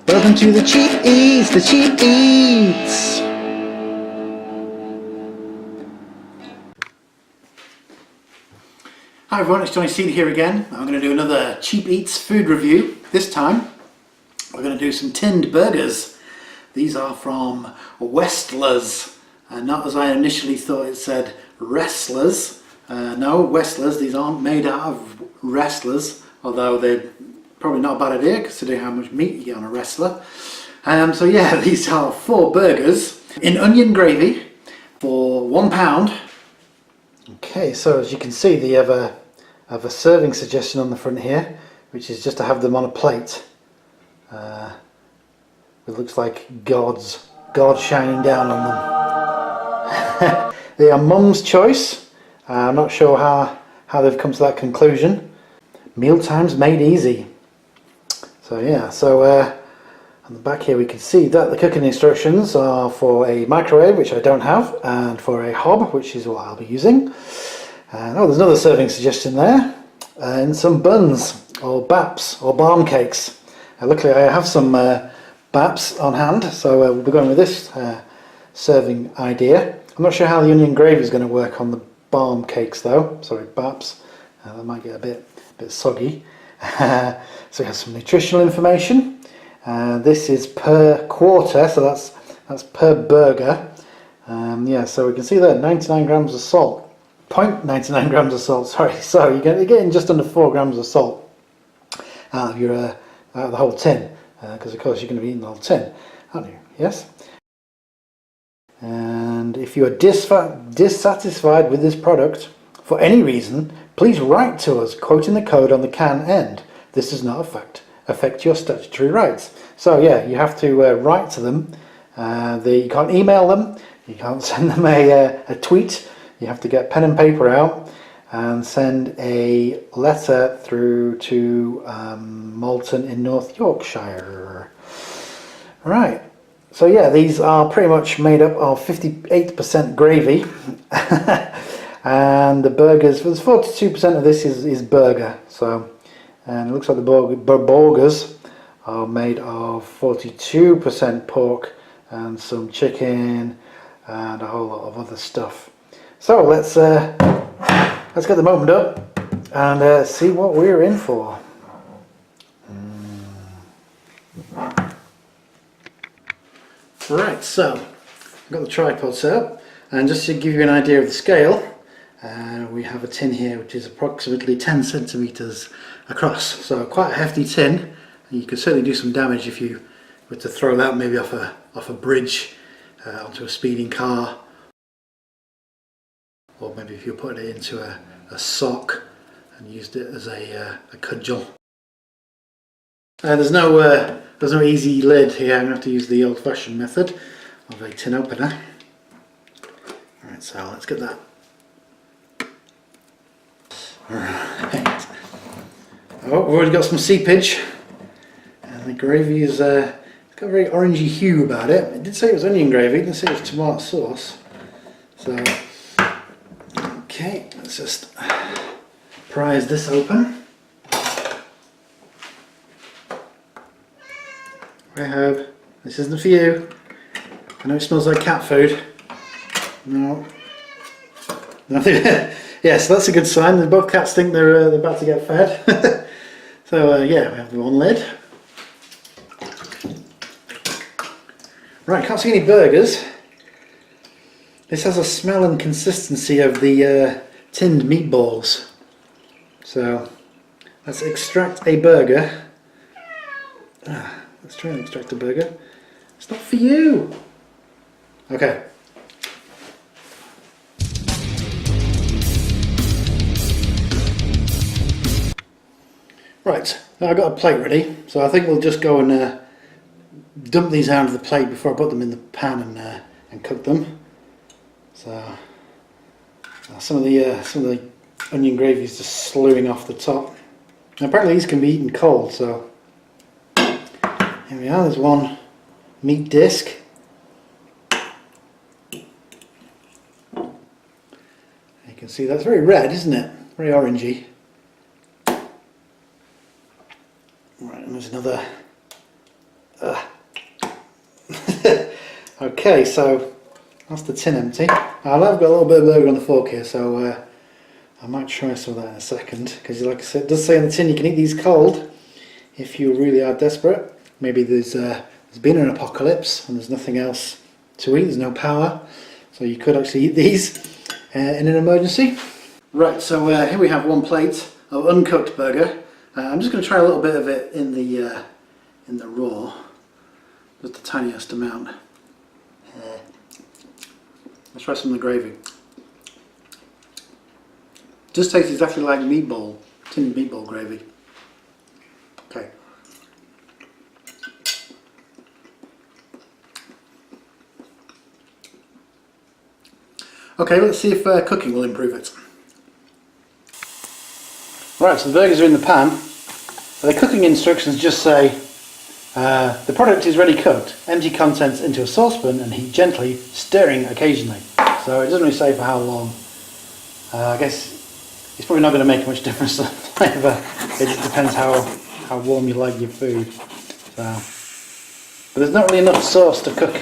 Welcome to the Cheap Eats, the Cheap Eats. Hi everyone, it's Johnny Seed here again. I'm going to do another Cheap Eats food review. This time we're going to do some tinned burgers. These are from Westlers, not as I initially thought it said Wrestlers. No, Westlers. These aren't made out of wrestlers, although they're probably not a bad idea considering how much meat you get on a wrestler. So yeah, these are 4 burgers in onion gravy for £1. Okay, so as you can see, they have a serving suggestion on the front here, which is just to have them on a plate. It looks like God shining down on them. They are Mum's choice. I'm not sure how they've come to that conclusion. Mealtimes made easy. So yeah, on the back here we can see that the cooking instructions are for a microwave, which I don't have, and for a hob, which is what I'll be using. And there's another serving suggestion there, and some buns, or baps, or barm cakes. Luckily I have some baps on hand, so we'll be going with this serving idea. I'm not sure how the onion gravy is going to work on the barm cakes though, sorry, baps. That might get a bit soggy. So we have some nutritional information. This is per quarter, so that's per burger. Yeah, so we can see there 99 grams of salt, 0.99 grams of salt. Sorry, so you're getting just under 4 grams of salt out of the whole tin, because of course you're going to be eating the whole tin, aren't you? Yes. And if you are dissatisfied with this product for any reason, please write to us, quoting the code on the can end. This does not affect your statutory rights. So yeah, you have to write to them. You can't email them, you can't send them a tweet. You have to get pen and paper out and send a letter through to Malton in North Yorkshire. Right, so yeah, these are pretty much made up of 58% gravy. And the burgers, there's 42% of this is burger. So, and it looks like the burgers are made of 42% pork and some chicken and a whole lot of other stuff. So let's get them opened up and see what we're in for. Right, so I've got the tripod set up, and just to give you an idea of the scale, we have a tin here which is approximately 10 centimeters across, so quite a hefty tin. You could certainly do some damage if you were to throw that maybe off a bridge onto a speeding car, or maybe if you put it into a sock and used it as a cudgel. There's no easy lid here. I'm going to have to use the old-fashioned method of a tin opener. Alright, so let's get that. Alright. Oh, we've already got some seepage, and the gravy is it's got a very orangey hue about it. It did say it was onion gravy, it didn't say it was tomato sauce. So, okay, let's just prise this open. I hope this isn't for you. I know it smells like cat food. No. Yeah, so that's a good sign. Both cats think they're about to get fed. So yeah, we have the one lid. Right, can't see any burgers. This has a smell and consistency of the tinned meatballs. So let's extract a burger. Let's try and extract a burger. It's not for you. Okay. Right, now I've got a plate ready, so I think we'll just go and dump these out of the plate before I put them in the pan and cook them. So some of the onion gravy is just slewing off the top. Now, apparently these can be eaten cold, so here we are. There's one meat disc. You can see that's very red, isn't it? Very orangey. Right, and there's another Okay, so that's the tin empty. I've got a little bit of burger on the fork here, so I might try some of that in a second, because like I said, it does say on the tin you can eat these cold if you really are desperate. Maybe there's been an apocalypse and there's nothing else to eat, there's no power, so you could actually eat these in an emergency. Right, so here we have one plate of uncooked burger. I'm just going to try a little bit of it in the raw, just the tiniest amount. Let's try some of the gravy. Just tastes exactly like meatball, tinned meatball gravy. Okay. Okay, let's see if cooking will improve it. Right, so the burgers are in the pan. The cooking instructions just say the product is ready cooked. Empty contents into a saucepan and heat gently, stirring occasionally. So it doesn't really say for how long. I guess it's probably not going to make much difference to the flavour. It just depends how warm you like your food. So, but there's not really enough sauce to cook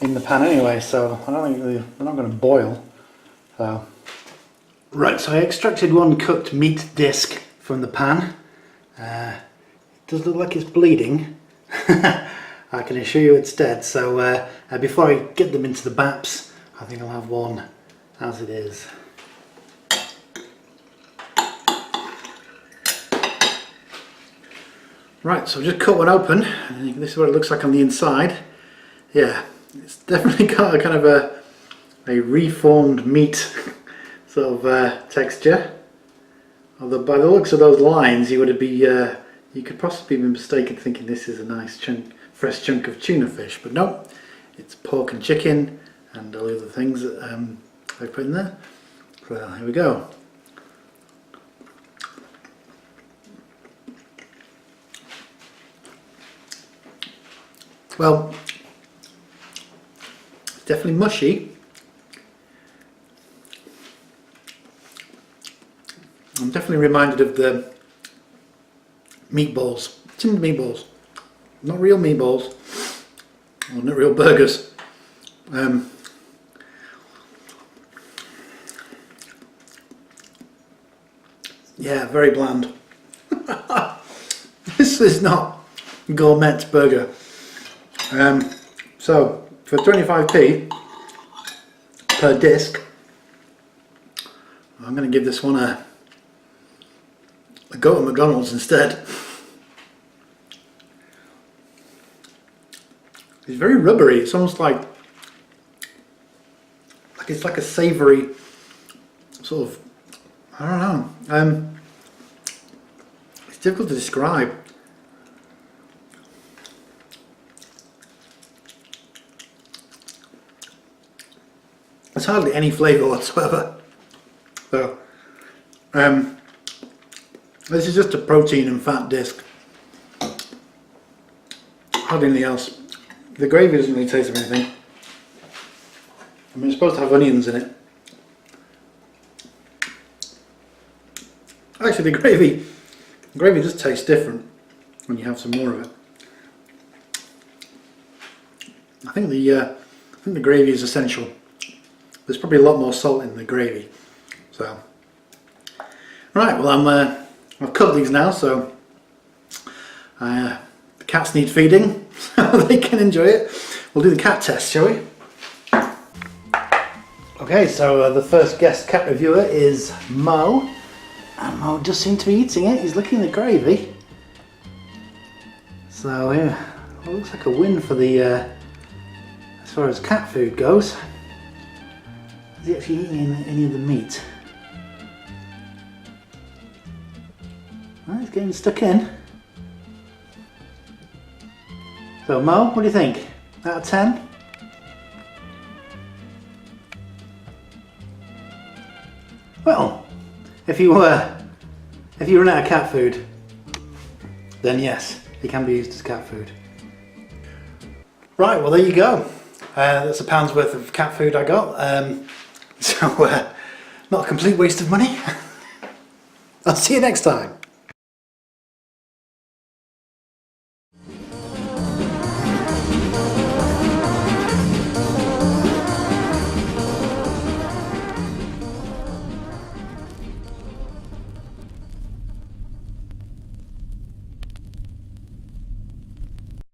in the pan anyway, so I don't think they're not going to boil. So. Right, so I extracted one cooked meat disc from the pan. It does look like it's bleeding. I can assure you it's dead, so before I get them into the baps, I think I'll have one as it is. Right, so I've just cut one open, and this is what it looks like on the inside. Yeah, it's definitely got a kind of a reformed meat sort of texture. Although by the looks of those lines, you could possibly be mistaken thinking this is a nice fresh chunk of tuna fish, but no, it's pork and chicken and all the other things that I've put in there. Well, here we go. Well, it's definitely mushy. I'm definitely reminded of the meatballs, tinned meatballs, not real meatballs, or not real burgers. Yeah, very bland. This is not gourmet burger. So for 25p per disc, I'm going to give this one a go at McDonald's instead. It's very rubbery. It's almost like it's like a savoury sort of, I don't know. It's difficult to describe. There's hardly any flavour whatsoever. So, this is just a protein and fat disc. Hardly anything else. The gravy doesn't really taste of anything. I mean, it's supposed to have onions in it. Actually, the gravy does taste different when you have some more of it. I think the gravy is essential. There's probably a lot more salt in the gravy. So, right. Well, I've cooked these now, so the cats need feeding, so they can enjoy it. We'll do the cat test, shall we? Okay, so the first guest cat reviewer is Mo, and Mo does seem to be eating it. He's licking the gravy. So yeah, well, looks like a win for the as far as cat food goes. Is he actually eating any of the meat? Oh, it's getting stuck in. So Mo, what do you think? Out of 10? Well, if you run out of cat food, then yes, it can be used as cat food. Right, well there you go. That's £1 worth of cat food I got. So not a complete waste of money. I'll see you next time.